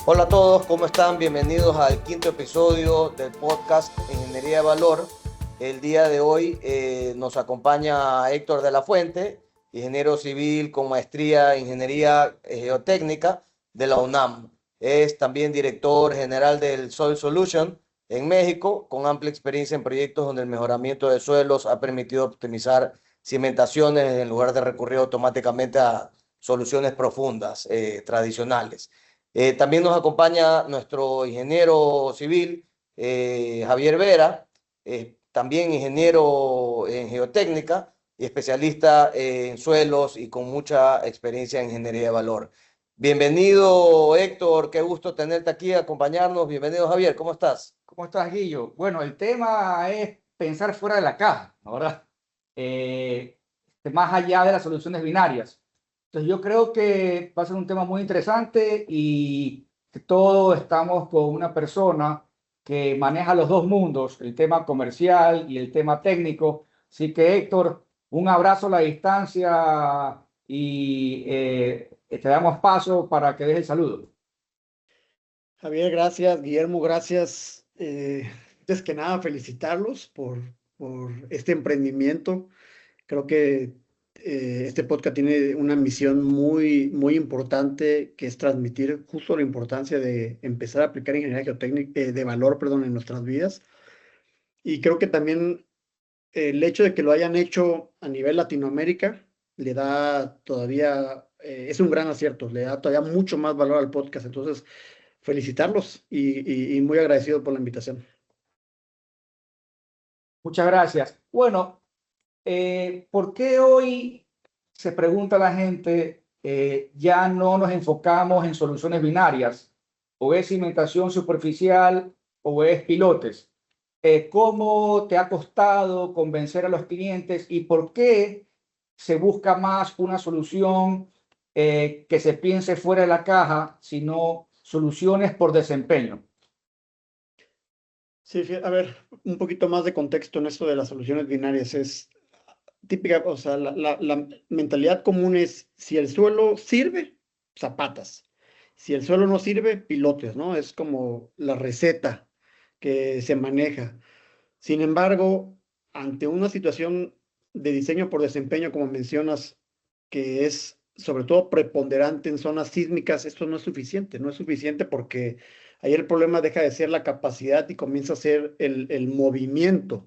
Hola a todos, ¿cómo están? Bienvenidos al quinto episodio del podcast Ingeniería de Valor. El día de hoy nos acompaña Héctor de la Fuente, ingeniero civil con maestría en Ingeniería Geotécnica de la UNAM. Es también director general del Soil Solution en México, con amplia experiencia en proyectos donde el mejoramiento de suelos ha permitido optimizar cimentaciones en lugar de recurrir automáticamente a soluciones profundas, tradicionales. También nos acompaña nuestro ingeniero civil, Javier Vera, también ingeniero en geotécnica y especialista en suelos y con mucha experiencia en ingeniería de valor. Bienvenido, Héctor, qué gusto tenerte aquí, acompañarnos. Bienvenido, Javier, ¿cómo estás? ¿Cómo estás, Guillo? Bueno, el tema es pensar fuera de la caja, ¿no? ¿Verdad? Eh, Más allá de las soluciones binarias. Entonces, yo creo que va a ser un tema muy interesante y que todos estamos con una persona que maneja los dos mundos, el tema comercial y el tema técnico. Así que, Héctor, un abrazo a la distancia y te damos paso para que des el saludo. Javier, gracias. Guillermo, gracias. Antes que nada, felicitarlos por este emprendimiento. Creo que este podcast tiene una misión muy importante, que es transmitir justo la importancia de empezar a aplicar ingeniería geotécnica, de valor, perdón, en nuestras vidas. Y creo que también el hecho de que lo hayan hecho a nivel Latinoamérica le da todavía, es un gran acierto, le da todavía mucho más valor al podcast. Entonces, felicitarlos y muy agradecido por la invitación. Muchas gracias. Bueno, ¿por qué hoy se pregunta la gente, ya no nos enfocamos en soluciones binarias? ¿O es cimentación superficial o es pilotes? ¿Cómo te ha costado convencer a los clientes y por qué se busca más una solución que se piense fuera de la caja, sino soluciones por desempeño? Sí, a ver, un poquito más de contexto en esto de las soluciones binarias. Es típica, o sea, la mentalidad común es: si el suelo sirve, zapatas; si el suelo no sirve, pilotes, ¿no? Es como la receta que se maneja. Sin embargo, ante una situación de diseño por desempeño, como mencionas, que es sobre todo preponderante en zonas sísmicas, esto no es suficiente. No es suficiente porque ahí el problema deja de ser la capacidad y comienza a ser el movimiento.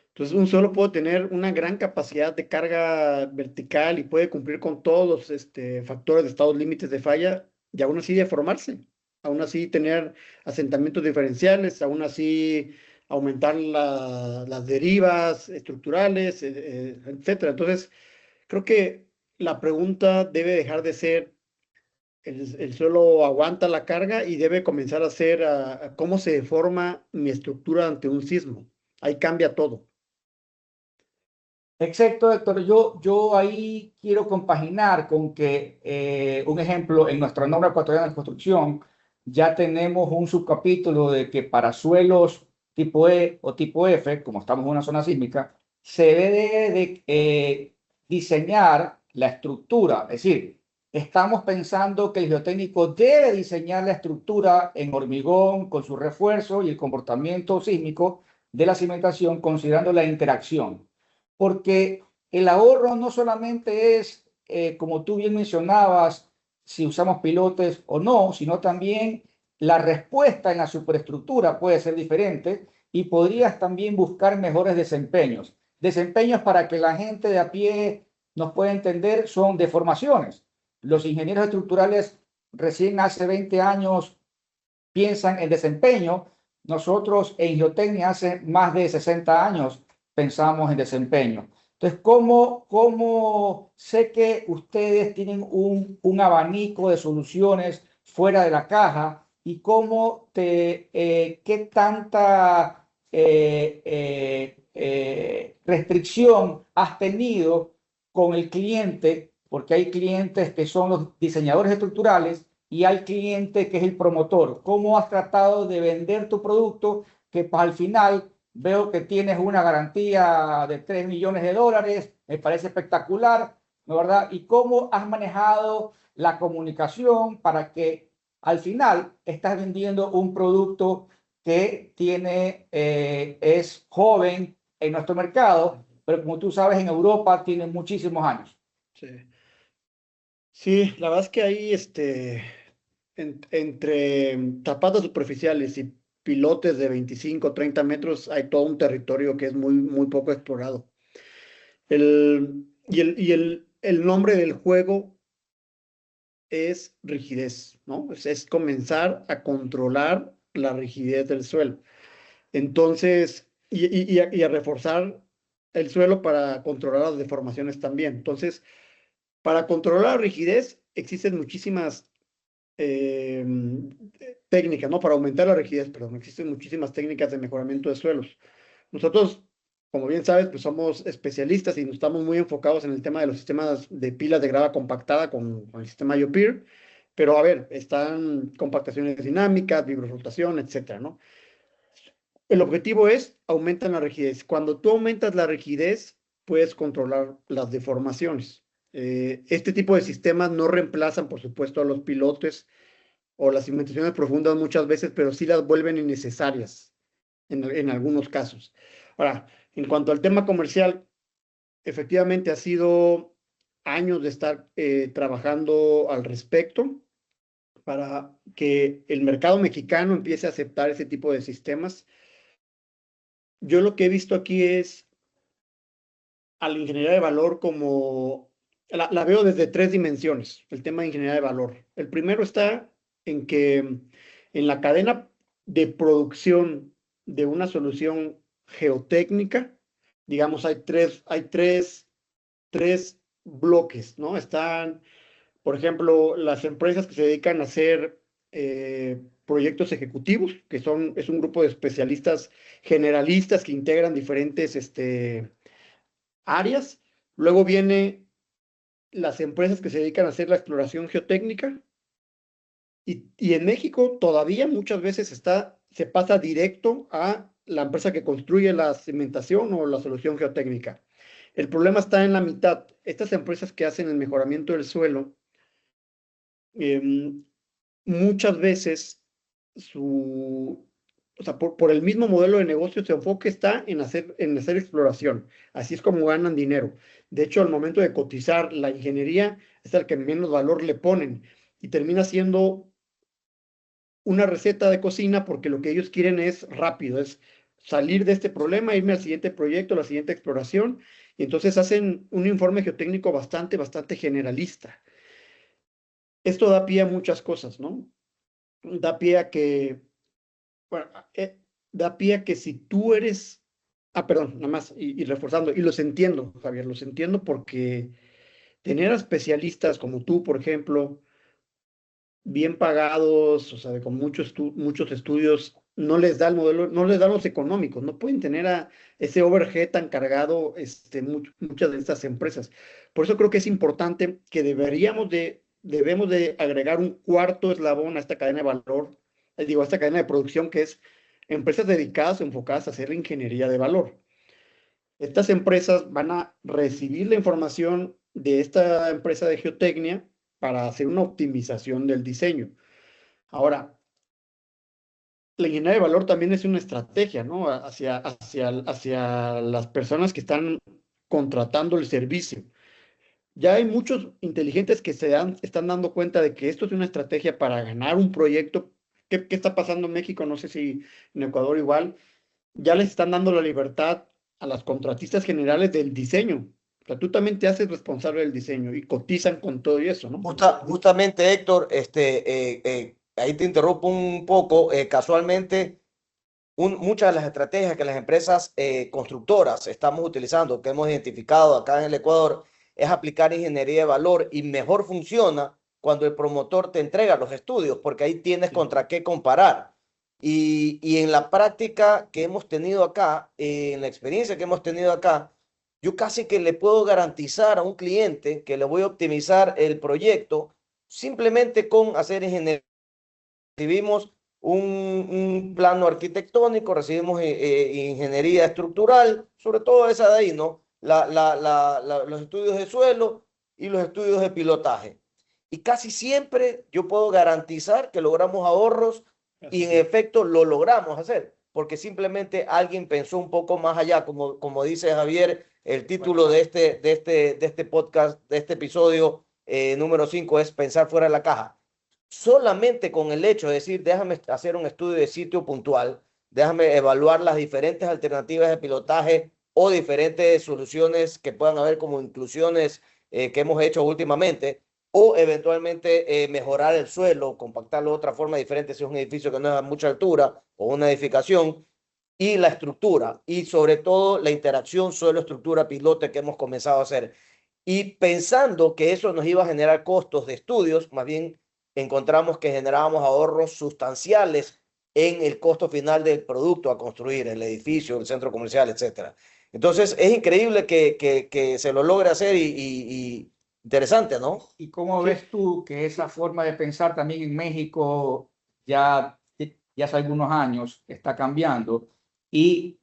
Entonces, un suelo puede tener una gran capacidad de carga vertical y puede cumplir con todos los factores de estados límites de falla, y aún así deformarse, aún así tener asentamientos diferenciales, aún así aumentar las derivas estructurales, etcétera. Entonces, creo que la pregunta debe dejar de ser: el suelo aguanta la carga, y debe comenzar a ser a cómo se deforma mi estructura ante un sismo. Ahí cambia todo. Exacto, Héctor. Yo ahí quiero compaginar con que, un ejemplo, en nuestra norma ecuatoriana de construcción ya tenemos un subcapítulo de que para suelos tipo E o tipo F, como estamos en una zona sísmica, se debe de diseñar la estructura. Es decir, estamos pensando que el geotécnico debe diseñar la estructura en hormigón con su refuerzo y el comportamiento sísmico de la cimentación, considerando la interacción, porque el ahorro no solamente es, como tú bien mencionabas, si usamos pilotes o no, sino también la respuesta en la superestructura puede ser diferente y podrías también buscar mejores desempeños. Desempeños, para que la gente de a pie nos pueda entender, son deformaciones. Los ingenieros estructurales recién hace 20 años piensan en desempeño. Nosotros en geotecnia hace más de 60 años pensamos en desempeño. Entonces, ¿cómo sé que ustedes tienen un abanico de soluciones fuera de la caja y qué tanta restricción has tenido con el cliente? Porque hay clientes que son los diseñadores estructurales y hay cliente que es el promotor. ¿Cómo has tratado de vender tu producto que al final veo que tienes una garantía de 3 millones de dólares? Me parece espectacular, ¿no, verdad? ¿Y cómo has manejado la comunicación para que Al final, estás vendiendo un producto que es joven en nuestro mercado, pero como tú sabes, en Europa tiene muchísimos años. Sí. Sí, la verdad es que ahí, entre zapatos superficiales y pilotes de 25, 30 metros, hay todo un territorio que es muy, muy poco explorado. El nombre del juego es rigidez, ¿no? Es comenzar a controlar la rigidez del suelo. Entonces, y a reforzar el suelo para controlar las deformaciones también. Entonces, para controlar la rigidez existen muchísimas eh, técnicas, ¿no? Para aumentar la rigidez, perdón, existen muchísimas técnicas de mejoramiento de suelos. Nosotros, como bien sabes, pues somos especialistas y nos estamos muy enfocados en el tema de los sistemas de pilas de grava compactada con el sistema IOPIR, pero a ver, están compactaciones dinámicas, vibrorotación, etcétera, ¿no? El objetivo es aumentar la rigidez. Cuando tú aumentas la rigidez, puedes controlar las deformaciones. Este tipo de sistemas no reemplazan, por supuesto, a los pilotes o las cimentaciones profundas muchas veces, pero sí las vuelven innecesarias en algunos casos. Ahora, en cuanto al tema comercial, efectivamente ha sido años de estar trabajando al respecto para que el mercado mexicano empiece a aceptar ese tipo de sistemas. Yo lo que he visto aquí es a la ingeniería de valor como, la veo desde tres dimensiones, el tema de ingeniería de valor. El primero está en que en la cadena de producción de una solución geotécnica, digamos, hay tres bloques, ¿no? Están, por ejemplo, las empresas que se dedican a hacer proyectos ejecutivos, es un grupo de especialistas generalistas que integran diferentes áreas. Luego viene las empresas que se dedican a hacer la exploración geotécnica. Y en México todavía muchas veces se pasa directo a la empresa que construye la cimentación o la solución geotécnica. El problema está en la mitad. Estas empresas que hacen el mejoramiento del suelo, em, muchas veces o sea, por el mismo modelo de negocio, su enfoque está en hacer exploración. Así es como ganan dinero. De hecho, al momento de cotizar la ingeniería, es el que menos valor le ponen y termina siendo una receta de cocina porque lo que ellos quieren es rápido, es salir de este problema, irme al siguiente proyecto, a la siguiente exploración, y entonces hacen un informe geotécnico bastante, bastante generalista. Esto da pie a muchas cosas, ¿no? Da pie a que bueno, da pie a que si tú eres, perdón, nada más, y reforzando, y los entiendo, Javier, los entiendo porque tener a especialistas como tú, por ejemplo, bien pagados, o sea, con muchos estudios, no les da el modelo, no les da los económicos, no pueden tener a ese overhead tan cargado, muchas de estas empresas. Por eso creo que es importante que debemos de agregar un cuarto eslabón a esta cadena de valor, a esta cadena de producción que es empresas dedicadas o enfocadas a hacer ingeniería de valor. Estas empresas van a recibir la información de esta empresa de geotecnia para hacer una optimización del diseño. Ahora, la ingeniería de valor también es una estrategia, ¿no? Hacia las personas que están contratando el servicio. Ya hay muchos inteligentes que están dando cuenta de que esto es una estrategia para ganar un proyecto. ¿Qué está pasando en México? No sé si en Ecuador igual. Ya les están dando la libertad a las contratistas generales del diseño. O sea, tú también te haces responsable del diseño y cotizan con todo y eso, ¿no? Justamente, Héctor, ahí te interrumpo un poco. Casualmente, muchas de las estrategias que las empresas constructoras estamos utilizando, que hemos identificado acá en el Ecuador, es aplicar ingeniería de valor y mejor funciona cuando el promotor te entrega los estudios, porque ahí tienes contra qué comparar. Y en la práctica que hemos tenido acá, en la experiencia que hemos tenido acá, yo casi que le puedo garantizar a un cliente que le voy a optimizar el proyecto simplemente con hacer ingeniería. Recibimos un plano arquitectónico, recibimos ingeniería estructural, sobre todo esa de ahí, ¿no? Los estudios de suelo y los estudios de pilotaje. y casi siempre yo puedo garantizar que logramos ahorros y en Así es. efecto lo logramos hacer, porque simplemente alguien pensó un poco más allá, como dice Javier, el título de este podcast, de este episodio número 5 es Pensar fuera de la caja. Solamente con el hecho de decir, déjame hacer un estudio de sitio puntual, déjame evaluar las diferentes alternativas de pilotaje o diferentes soluciones que puedan haber como inclusiones que hemos hecho últimamente, o eventualmente mejorar el suelo, compactarlo de otra forma diferente si es un edificio que no es a mucha altura o una edificación, y la estructura, y sobre todo la interacción suelo-estructura-pilote que hemos comenzado a hacer. Y pensando que eso nos iba a generar costos de estudios, más bien encontramos que generábamos ahorros sustanciales en el costo final del producto a construir, el edificio, el centro comercial, etcétera. Entonces, es increíble que se lo logre hacer y interesante, ¿no? ¿Y cómo Sí. ves tú que esa forma de pensar también en México ya hace algunos años está cambiando? Y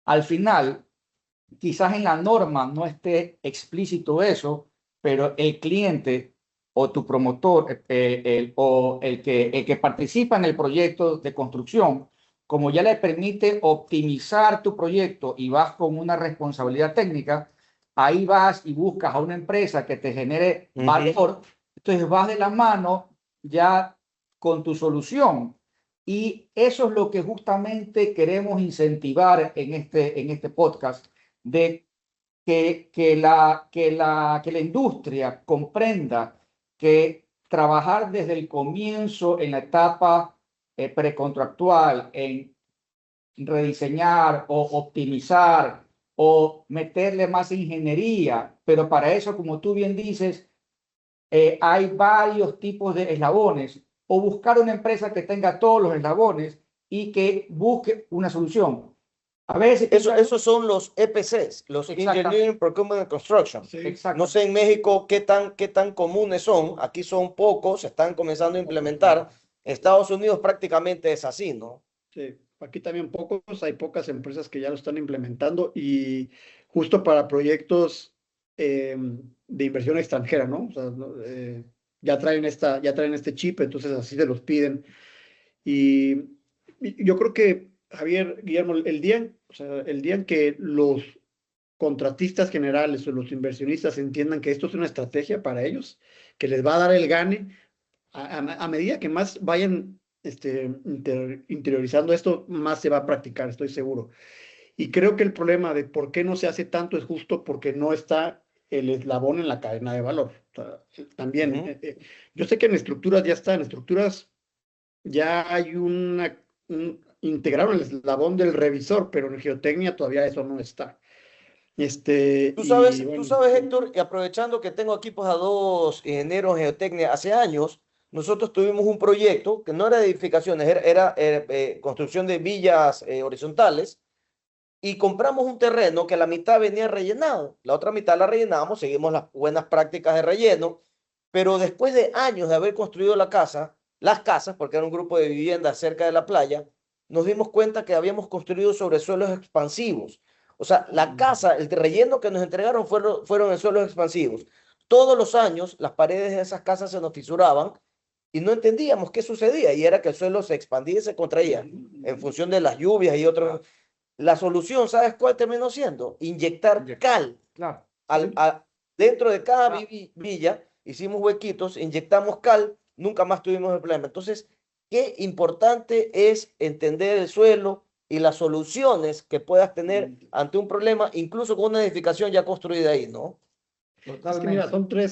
al final, quizás en la norma no esté explícito eso, pero el cliente o tu promotor o el que participa en el proyecto de construcción, como ya le permite optimizar tu proyecto y vas con una responsabilidad técnica, ahí vas y buscas a una empresa que te genere valor, entonces vas de la mano ya con tu solución. Y eso es lo que justamente queremos incentivar en este podcast, de que la industria comprenda que trabajar desde el comienzo en la etapa precontractual, en rediseñar o optimizar o meterle más ingeniería, pero para eso, como tú bien dices, hay varios tipos de eslabones, o buscar una empresa que tenga todos los eslabones y que busque una solución. A veces, Esos son los EPCs, los exactamente, Engineering, Procurement and Construction. Sí. No exacto. sé en México qué tan comunes son. Aquí son pocos, se están comenzando a implementar. En Estados Unidos prácticamente es así, ¿no? Sí, aquí también pocos, hay pocas empresas que ya lo están implementando y justo para proyectos de inversión extranjera, ¿no? O sea, ya traen este chip, entonces así se los piden. Y, y yo creo que, Javier, Guillermo, el día en que los contratistas generales o los inversionistas entiendan que esto es una estrategia para ellos, que les va a dar el gane, a medida que más vayan interiorizando esto, más se va a practicar, estoy seguro. Y creo que el problema de por qué no se hace tanto es justo porque no está el eslabón en la cadena de valor. O sea, también, yo sé que en estructuras ya está, en estructuras ya hay integraron el eslabón del revisor, pero en geotecnia todavía eso no está. Tú Y sabes, tú bueno, sabes, Héctor, y aprovechando que tengo aquí pues a dos ingenieros en geotecnia, hace años nosotros tuvimos un proyecto que no era de edificaciones, era construcción de villas horizontales, y compramos un terreno que la mitad venía rellenado, la otra mitad la rellenamos, seguimos las buenas prácticas de relleno, pero después de años de haber construido las casas, porque era un grupo de viviendas cerca de la playa, nos dimos cuenta que habíamos construido sobre suelos expansivos. O sea, la casa, el relleno que nos entregaron fueron en suelos expansivos. Todos los años las paredes de esas casas se nos fisuraban y no entendíamos qué sucedía, y era que el suelo se expandía y se contraía en función de las lluvias y otros. La solución, ¿sabes cuál terminó siendo? Inyectar cal. Claro, Al, sí, a- Dentro de cada villa hicimos huequitos, inyectamos cal, nunca más tuvimos el problema. Entonces, qué importante es entender el suelo y las soluciones que puedas tener ante un problema, incluso con una edificación ya construida ahí, ¿no? es que mira, totalmente.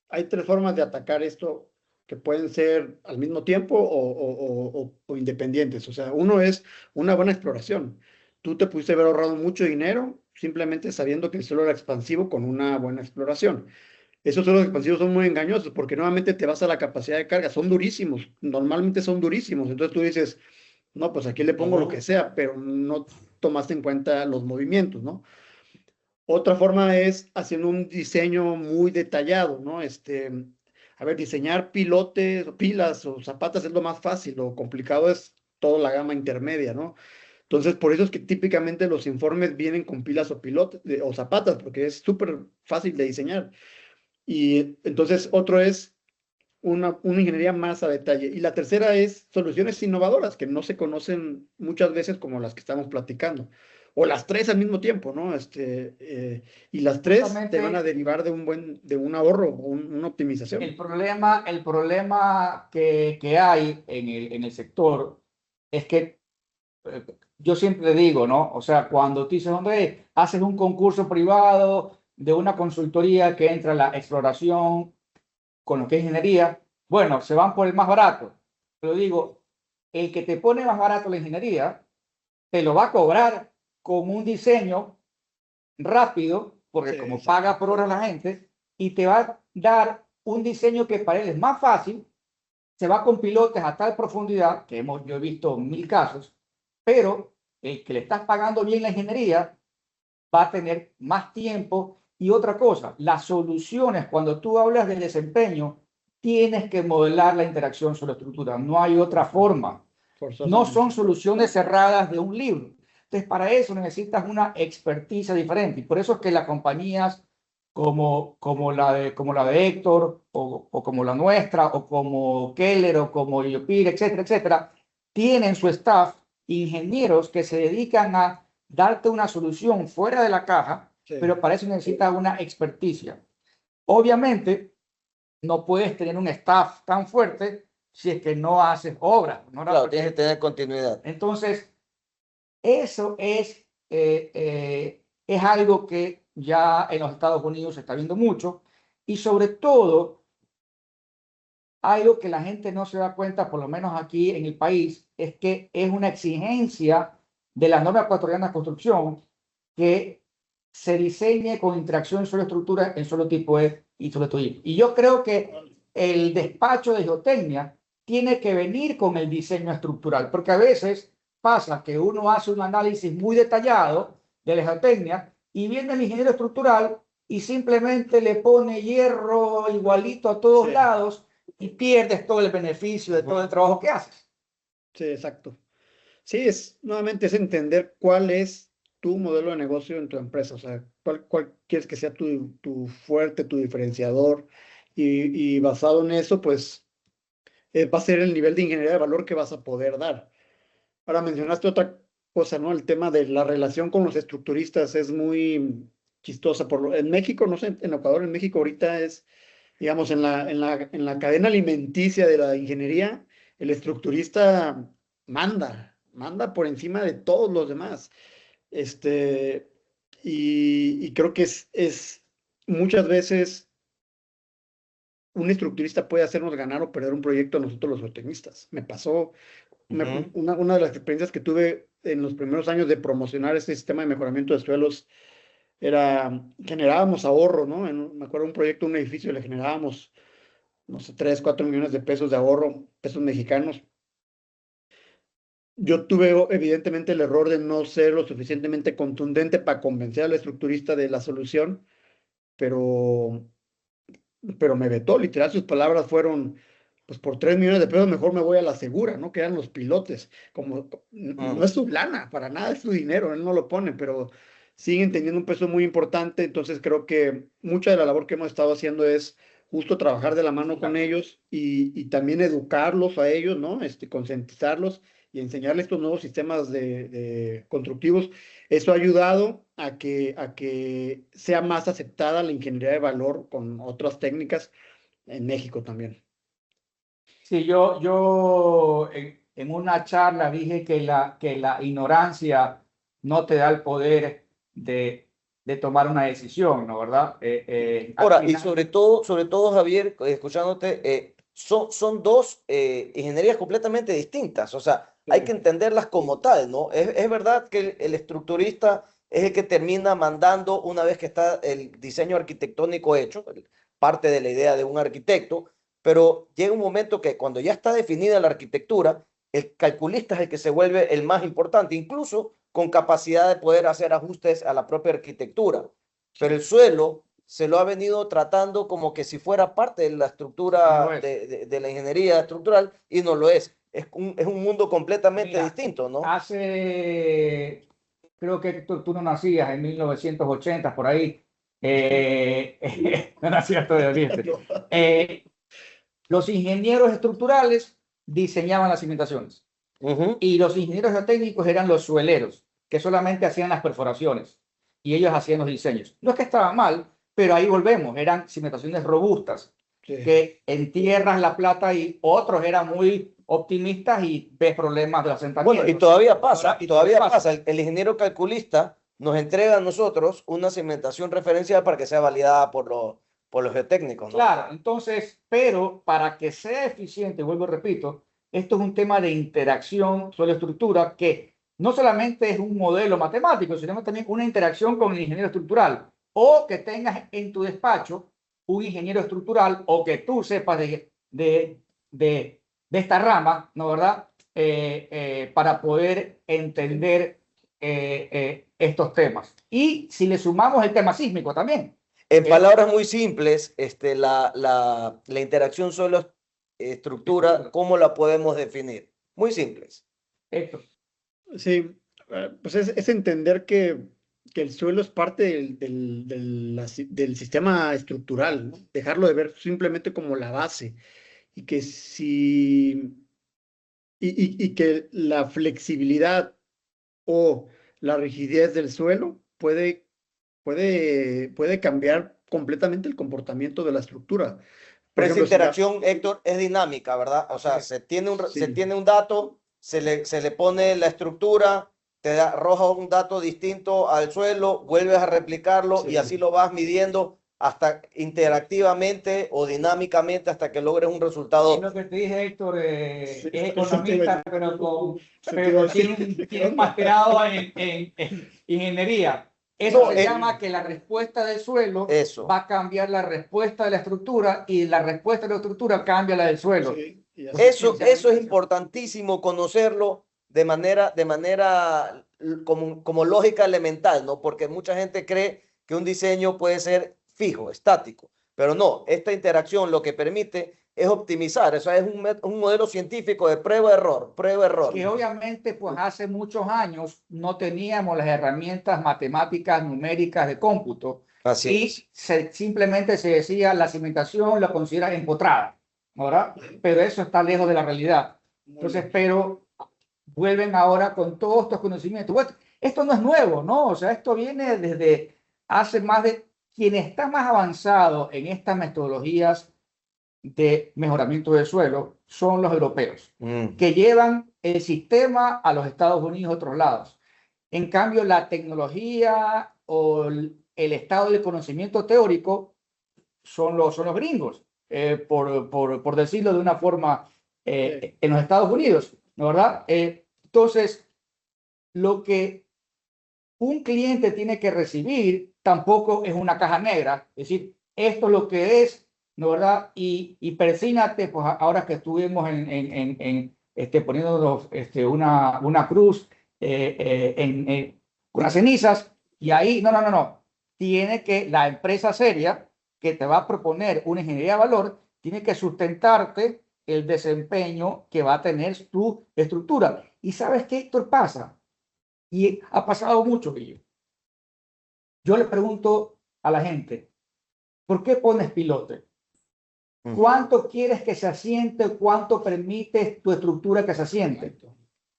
hay tres formas de atacar esto que pueden ser al mismo tiempo o independientes. O sea, uno es una buena exploración. Tú te pudiste haber ahorrado mucho dinero simplemente sabiendo que el suelo era expansivo con una buena exploración. Esos suelos expansivos son muy engañosos porque nuevamente te vas a la capacidad de carga, son durísimos, normalmente son durísimos. Entonces tú dices, no, pues aquí le pongo lo que sea, pero no tomaste en cuenta los movimientos, ¿no? Otra forma es haciendo un diseño muy detallado, ¿no? A ver, diseñar pilotes, o pilas o zapatas es lo más fácil, lo complicado es toda la gama intermedia, ¿no? Entonces, por eso es que típicamente los informes vienen con pilas o pilotes o zapatas, porque es súper fácil de diseñar. Y entonces, otro es una ingeniería más a detalle. Y la tercera es soluciones innovadoras que no se conocen muchas veces como las que estamos platicando. O las tres al mismo tiempo, ¿no? Y las tres te van a Justamente derivar de un ahorro o una optimización. el problema que hay en el sector es que eh, yo siempre digo, ¿no? O sea, cuando tú dices, hombre, haces un concurso privado de una consultoría que entra en la exploración con lo que es ingeniería, bueno, se van por el más barato. Pero digo, el que te pone más barato la ingeniería, te lo va a cobrar con un diseño rápido, Sí, porque como exacto. paga por hora la gente, y te va a dar un diseño que para él es más fácil, se va con pilotes a tal profundidad, que yo he visto 1000 casos, pero el que le estás pagando bien la ingeniería va a tener más tiempo. Y otra cosa, las soluciones, cuando tú hablas del desempeño, tienes que modelar la interacción sobre la estructura, no hay otra forma. No son Forzosamente. soluciones cerradas de un libro. Entonces, para eso necesitas una experticia diferente. Y por eso es que las compañías como la de Héctor, o como la nuestra, o como Keller, o como Yopir, etcétera, etcétera, tienen su staff, ingenieros que se dedican a darte una solución fuera de la caja, Sí. pero para eso necesitas una experticia. Obviamente, no puedes tener un staff tan fuerte si es que no haces obras, ¿no? Claro, tienes que tener continuidad. Entonces, eso es algo que ya en los Estados Unidos se está viendo mucho, y sobre todo algo que la gente no se da cuenta, por lo menos aquí en el país, es que es una exigencia de la norma ecuatoriana de construcción que se diseñe con interacción suelo-estructura en solo tipo E y solo tipo I. Y yo creo que el despacho de geotecnia tiene que venir con el diseño estructural, porque a veces pasa que uno hace un análisis muy detallado de la geotecnia y viene el ingeniero estructural y simplemente le pone hierro igualito a todos Sí, lados y pierdes todo el beneficio de todo el trabajo que haces. sí, exacto. Sí, nuevamente es entender cuál es tu modelo de negocio en tu empresa, o sea, cuál quieres que sea tu fuerte, tu diferenciador, y basado en eso, pues va a ser el nivel de ingeniería de valor que vas a poder dar. Ahora mencionaste otra cosa, ¿no? El tema de la relación con los estructuristas es muy chistosa. En México, no sé, en Ecuador, en México ahorita es, digamos, en la cadena alimenticia de la ingeniería, el estructurista manda por encima de todos los demás. Este, y creo que es muchas veces un estructurista puede hacernos ganar o perder un proyecto a nosotros los geotecnistas. Me pasó Ujú. una de las experiencias que tuve en los primeros años de promocionar este sistema de mejoramiento de suelos generábamos ahorro, ¿no? Me acuerdo un proyecto, un edificio, le generábamos, no sé, 3, 4 millones de pesos de ahorro, pesos mexicanos. Yo tuve evidentemente el error de no ser lo suficientemente contundente para convencer al estructurista de la solución, pero, pero me vetó, literal, sus palabras fueron, pues por 3 millones de pesos mejor me voy a la segura, ¿no? Que eran los pilotes, como no Mm. es su lana, para nada es su dinero, él no lo pone, pero siguen teniendo un peso muy importante, entonces creo que mucha de la labor que hemos estado haciendo es justo trabajar de la mano con ellos y también educarlos a ellos, ¿no? Concientizarlos y enseñarles estos nuevos sistemas de constructivos. Eso ha ayudado a que sea más aceptada la ingeniería de valor con otras técnicas en México también. Sí, yo en una charla dije que la ignorancia no te da el poder de tomar una decisión, ¿no? ¿Verdad? Al Ahora, y final, sobre todo, Javier, escuchándote, son dos ingenierías completamente distintas. O sea, hay que Sí, entenderlas como tal, ¿no? Es verdad que el estructurista es el que termina mandando una vez que está el diseño arquitectónico hecho, parte de la idea de un arquitecto, pero llega un momento que cuando ya está definida la arquitectura, el calculista es el que se vuelve el más importante, incluso con capacidad de poder hacer ajustes a la propia arquitectura. sí, Pero el suelo se lo ha venido tratando como que si fuera parte de la y no lo estructura es. de la ingeniería estructural y no lo es. Es un mundo completamente Mira, distinto, ¿no? creo que tú no nacías en 1980 por ahí. No nacías todavía. no, Eh, Los ingenieros estructurales diseñaban las cimentaciones Ujú. y los ingenieros geotécnicos eran los sueleros, que solamente hacían las perforaciones y ellos hacían los diseños. No es que estaba mal, pero ahí volvemos, eran cimentaciones robustas, Sí. que entierras la plata y otros eran muy optimistas y ves problemas de Bueno, y asentamientos. todavía pasa, Ahora, y todavía pasa. El ingeniero calculista nos entrega a nosotros una cimentación referencial para que sea validada por los geotécnicos, ¿no? Claro, entonces, pero para que sea eficiente, vuelvo y repito, esto es un tema de interacción suelo-estructura que no solamente es un modelo matemático, sino también una interacción con el ingeniero estructural. O que tengas en tu despacho un ingeniero estructural o que tú sepas de esta rama, ¿no verdad? Para poder entender estos temas. Y si le sumamos el tema sísmico también. En palabras muy simples, la interacción solo estructura, ¿cómo la podemos definir? Muy simples. Esto. Sí, pues es entender que el suelo es parte del sistema estructural, ¿no? Dejarlo de ver simplemente como la base y que y que la flexibilidad o la rigidez del suelo puede cambiar completamente el comportamiento de la estructura. Por Pero esa ejemplo, si la... interacción, Héctor, es dinámica, ¿verdad? O sea, se Sí. tiene un dato, se le pone la estructura, arroja un dato distinto al suelo, vuelves a replicarlo y Sí. así lo vas midiendo hasta interactivamente o dinámicamente hasta que logres un Es resultado. lo que te dije, Héctor, Sí, es eso te iba a economista, eso te iba a pero decir. tiene un masterado en ingeniería. Eso No, se llama que la respuesta del suelo eso. va a cambiar la respuesta de la estructura y la respuesta de la estructura cambia la del suelo. Sí, y así Eso es importantísimo conocerlo de manera como lógica elemental, ¿no? Porque mucha gente cree que un diseño puede ser fijo, estático, pero no, esta interacción lo que permite es optimizar, eso es un modelo científico de prueba-error, prueba-error. Que obviamente pues hace muchos años no teníamos las herramientas matemáticas numéricas de cómputo Así y es. simplemente se decía la cimentación la considera empotrada, ¿verdad? Pero eso está lejos de la realidad. Muy Entonces, bien. pero vuelven ahora con todos estos conocimientos. Bueno, esto no es nuevo, ¿no? O sea, esto viene desde hace más de... Quien está más avanzado en estas metodologías de mejoramiento del suelo son los europeos, que llevan el sistema a los Estados Unidos y otros lados. En cambio, la tecnología o el estado del conocimiento teórico son los gringos, por decirlo de una forma, Sí, en los Estados Unidos, ¿no verdad? Entonces, lo que un cliente tiene que recibir tampoco es una caja negra, es decir, esto es lo que es, ¿no verdad? Y persínate, pues ahora que estuvimos poniéndonos una cruz con las cenizas, y ahí, no, tiene que, la empresa seria que te va a proponer una ingeniería de valor, tiene que sustentarte el desempeño que va a tener tu estructura. ¿Y sabes qué, Héctor, pasa? Y ha pasado mucho, Guillo. Yo le pregunto a la gente, ¿por qué pones pilote? ¿Cuánto quieres que se asiente? ¿Cuánto permites tu estructura que se asiente?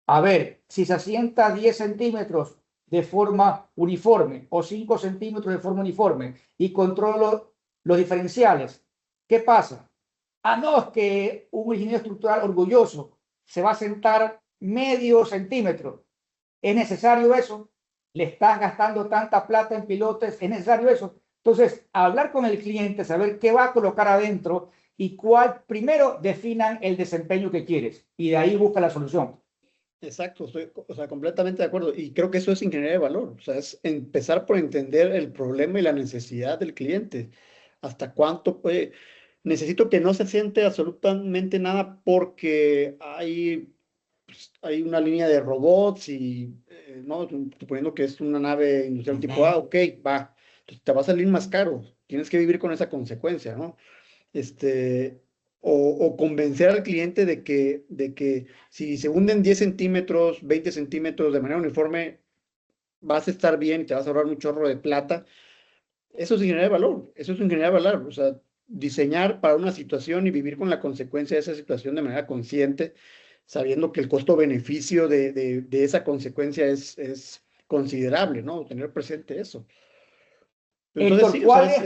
A ver, si se asienta 10 centímetros de forma uniforme o 5 centímetros de forma uniforme y controlo los diferenciales, ¿qué pasa? Ah, no, es que un ingeniero estructural orgulloso se va a sentar medio centímetro. ¿Es necesario eso? ¿Le estás gastando tanta plata en pilotes? ¿Es necesario eso? Entonces, hablar con el cliente, saber qué va a colocar adentro y cuál, primero definan el desempeño que quieres y de ahí busca la solución. exacto, estoy, o sea, completamente de acuerdo. Y creo que eso es ingeniería de valor. O sea, es empezar por entender el problema y la necesidad del cliente. Hasta cuánto puede. Necesito que no se siente absolutamente nada porque hay una línea de robots y, ¿no? Suponiendo que es una nave industrial tipo A, ok, va. Entonces te va a salir más caro. Tienes que vivir con esa consecuencia, ¿no? este, o convencer al cliente de que si se hunden 10 centímetros, 20 centímetros de manera uniforme, vas a estar bien y te vas a ahorrar un chorro de plata. Eso es ingeniería de valor, eso es ingeniería de valor. O sea, diseñar para una situación y vivir con la consecuencia de esa situación de manera consciente, sabiendo que el costo-beneficio de esa consecuencia es considerable, ¿no? Tener presente eso. Entonces,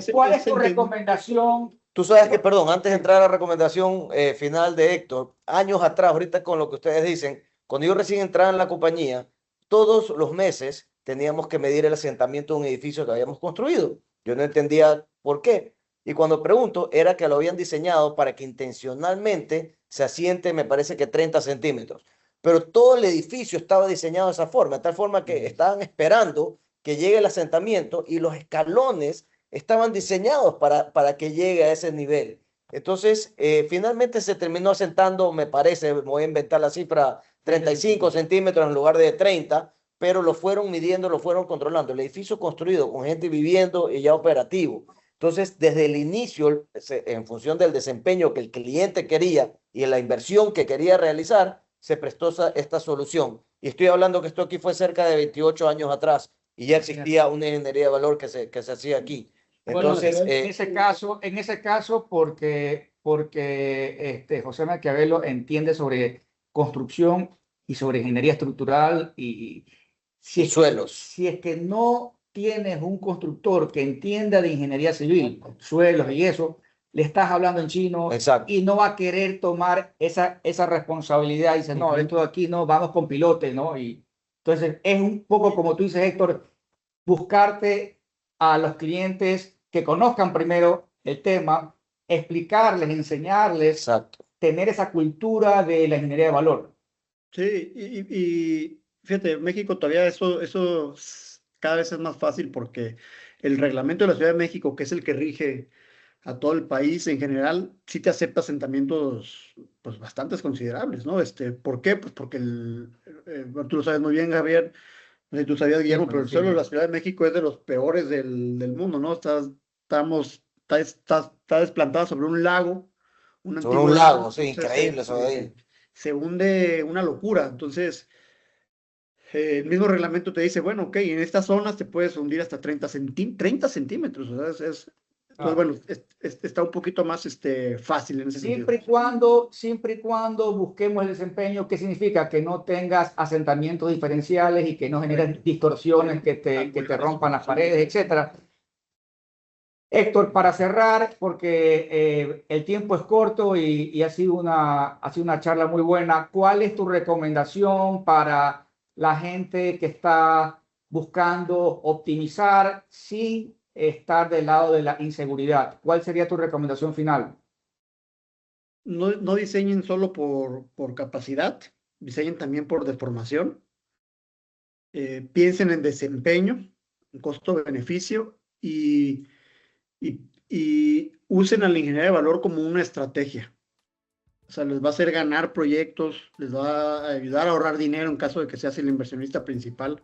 sí, ¿cuál es tu recomendación? Tú sabes que, perdón, antes de entrar a la recomendación final de Héctor, años atrás, ahorita con lo que ustedes dicen, cuando yo recién entraba en la compañía, todos los meses teníamos que medir el asentamiento de un edificio que habíamos construido. Yo no entendía por qué. Y cuando pregunto, era que lo habían diseñado para que intencionalmente se asiente, me parece que 30 centímetros. Pero todo el edificio estaba diseñado de esa forma, de tal forma que estaban esperando que llegue el asentamiento y los escalones estaban diseñados para que llegue a ese nivel. Entonces, finalmente se terminó asentando, me parece, me voy a inventar la cifra, 35 centímetros en lugar de 30, pero lo fueron midiendo, lo fueron controlando. El edificio construido con gente viviendo y ya operativo. Entonces, desde el inicio, en función del desempeño que el cliente quería y en la inversión que quería realizar, se prestó esta solución. Y estoy hablando que esto aquí fue cerca de 28 años atrás y ya existía una ingeniería de valor que se hacía aquí. Entonces, bueno, en ese caso, porque José Maquiavelo entiende sobre construcción y sobre ingeniería estructural y suelos. Si es que no tienes un constructor que entienda de ingeniería civil, suelos y eso, le estás hablando en chino. Exacto. Y no va a querer tomar esa responsabilidad y dice, no, esto de aquí no, vamos con pilote, ¿no? Y entonces es un poco como tú dices, Héctor, buscarte a los clientes que conozcan primero el tema, explicarles, enseñarles, exacto, tener esa cultura de la ingeniería de valor. Sí, y fíjate, México todavía eso cada vez es más fácil porque el reglamento de la Ciudad de México, que es el que rige a todo el país en general, sí te acepta asentamientos pues bastante considerables, ¿no? ¿Por qué? Pues porque tú lo sabes muy bien, Javier, no sé si tú sabías, Guillermo, pero el suelo de la Ciudad de México es de los peores del mundo, ¿no? Está desplantada sobre un lago, sobre un lago, sí, increíble eso de ahí. Se hunde una locura, entonces el mismo reglamento te dice, bueno, ok, en estas zonas te puedes hundir hasta 30 centímetros, o sea, entonces, bueno, está un poquito más fácil en ese sentido. Siempre y cuando busquemos el desempeño, ¿qué significa? Que no tengas asentamientos diferenciales y que no generen distorsiones que te rompan las paredes, etcétera. Héctor, para cerrar, porque el tiempo es corto y ha sido una charla muy buena, ¿cuál es tu recomendación para la gente que está buscando optimizar sin estar del lado de la inseguridad? ¿Cuál sería tu recomendación final? No diseñen solo por capacidad, diseñen también por deformación. Piensen en desempeño, en costo-beneficio y usen a la ingeniería de valor como una estrategia. O sea, les va a hacer ganar proyectos, les va a ayudar a ahorrar dinero en caso de que seas el inversionista principal.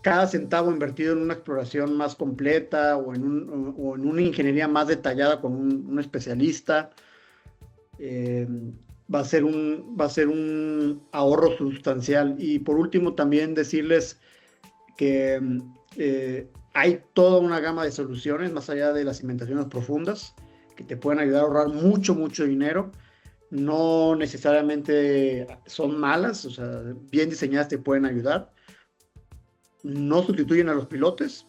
Cada centavo invertido en una exploración más completa o en una ingeniería más detallada con un especialista va a ser un ahorro sustancial. Y por último, también decirles que hay toda una gama de soluciones más allá de las cimentaciones profundas que te pueden ayudar a ahorrar mucho dinero. No necesariamente son malas, o sea, bien diseñadas te pueden ayudar. No sustituyen a los pilotes,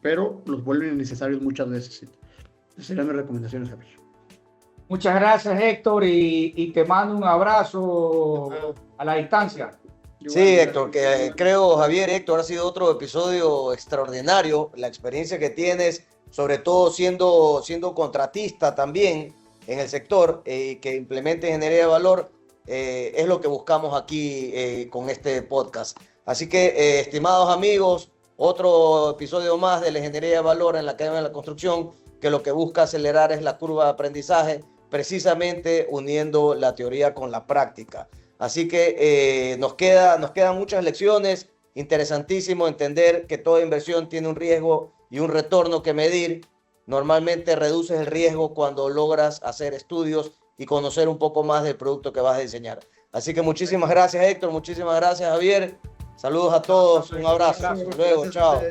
pero los vuelven innecesarios muchas veces. Esas serían mis recomendaciones, Javier. Muchas gracias, Héctor, y te mando un abrazo a la distancia. Sí, Héctor, que creo, Javier, Héctor, ha sido otro episodio extraordinario. La experiencia que tienes, sobre todo siendo contratista también en el sector, que implemente ingeniería de valor, es lo que buscamos aquí con este podcast. Así que, estimados amigos, otro episodio más de la ingeniería de valor en la Academia de la Construcción, que lo que busca acelerar es la curva de aprendizaje, precisamente uniendo la teoría con la práctica. Así que nos quedan muchas lecciones, interesantísimo entender que toda inversión tiene un riesgo y un retorno que medir. Normalmente reduces el riesgo cuando logras hacer estudios y conocer un poco más del producto que vas a diseñar. Así que muchísimas gracias, Héctor, muchísimas gracias, Javier. Saludos a todos, un abrazo. Hasta luego, chao.